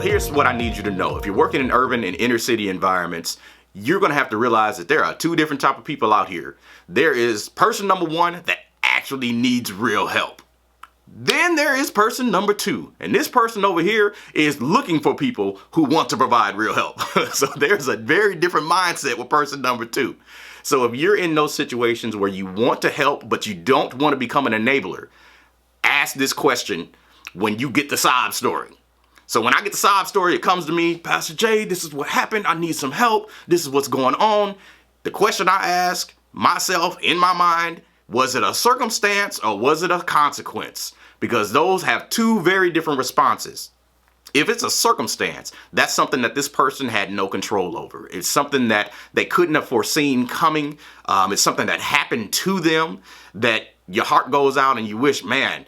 here's what I need you to know. If you're working in urban and inner city environments, you're going to have to realize that there are two different type of people out here. There is person number one that actually needs real help. Then there is person number two. And this person over here is looking for people who want to provide real help. So there's a very different mindset with person number two. So if you're in those situations where you want to help, but you don't want to become an enabler, ask this question when you get the sob story. So when I get the sob story, it comes to me, Pastor Jay, this is what happened. I need some help. This is what's going on. The question I ask myself in my mind, was it a circumstance or was it a consequence? Because those have two very different responses. If it's a circumstance, that's something that this person had no control over. It's something that they couldn't have foreseen coming. It's something that happened to them that your heart goes out and you wish, man,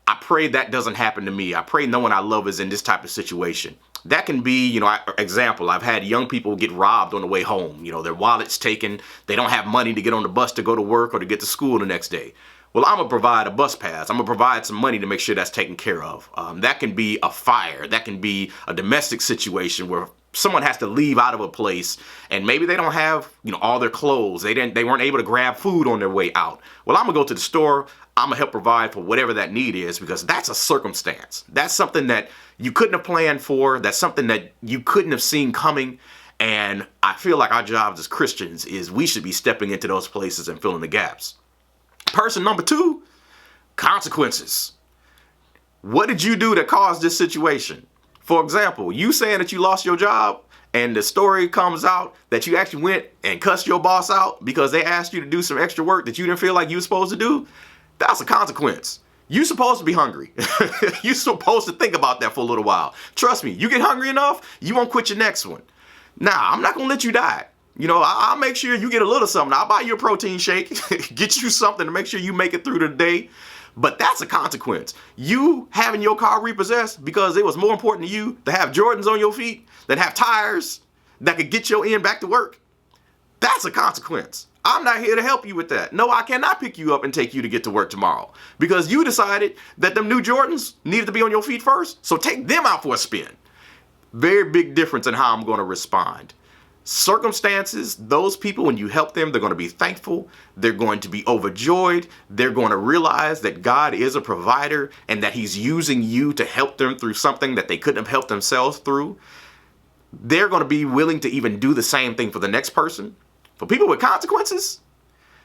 I pray that doesn't happen to me. I pray no one I love is in this type of situation. That can be, example, I've had young people get robbed on the way home. Their wallet's taken. They don't have money to get on the bus to go to work or to get to school the next day. Well, I'm going to provide a bus pass. I'm going to provide some money to make sure that's taken care of. That can be a fire. That can be a domestic situation where someone has to leave out of a place and maybe they don't have, all their clothes. They weren't able to grab food on their way out. Well, I'm going to go to the store. I'm going to help provide for whatever that need is because that's a circumstance. That's something that you couldn't have planned for. That's something that you couldn't have seen coming. And I feel like our jobs as Christians is we should be stepping into those places and filling the gaps. Person number two, consequences. What did you do that caused this situation? For example, you saying that you lost your job and the story comes out that you actually went and cussed your boss out because they asked you to do some extra work that you didn't feel like you were supposed to do. That's a consequence. You're supposed to be hungry. You're supposed to think about that for a little while. Trust me, you get hungry enough, you won't quit your next one. Now, I'm not going to let you die. I'll make sure you get a little something. I'll buy you a protein shake, get you something to make sure you make it through the day. But that's a consequence. You having your car repossessed because it was more important to you to have Jordans on your feet than have tires that could get your end back to work. That's a consequence. I'm not here to help you with that. No, I cannot pick you up and take you to get to work tomorrow because you decided that them new Jordans needed to be on your feet first. So take them out for a spin. Very big difference in how I'm going to respond. Circumstances, those people, when you help them, they're going to be thankful. They're going to be overjoyed. They're going to realize that God is a provider and that he's using you to help them through something that they couldn't have helped themselves through. They're going to be willing to even do the same thing for the next person. For people with consequences,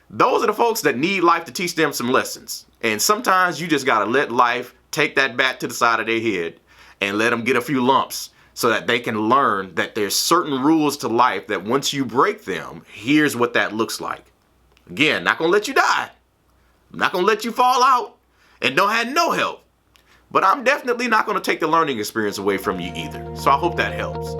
those are the folks that need life to teach them some lessons. And sometimes you just got to let life take that bat to the side of their head and let them get a few lumps so that they can learn that there's certain rules to life that once you break them, here's what that looks like. Again, not going to let you die. I'm not going to let you fall out and don't have no help. But I'm definitely not going to take the learning experience away from you either. So I hope that helps.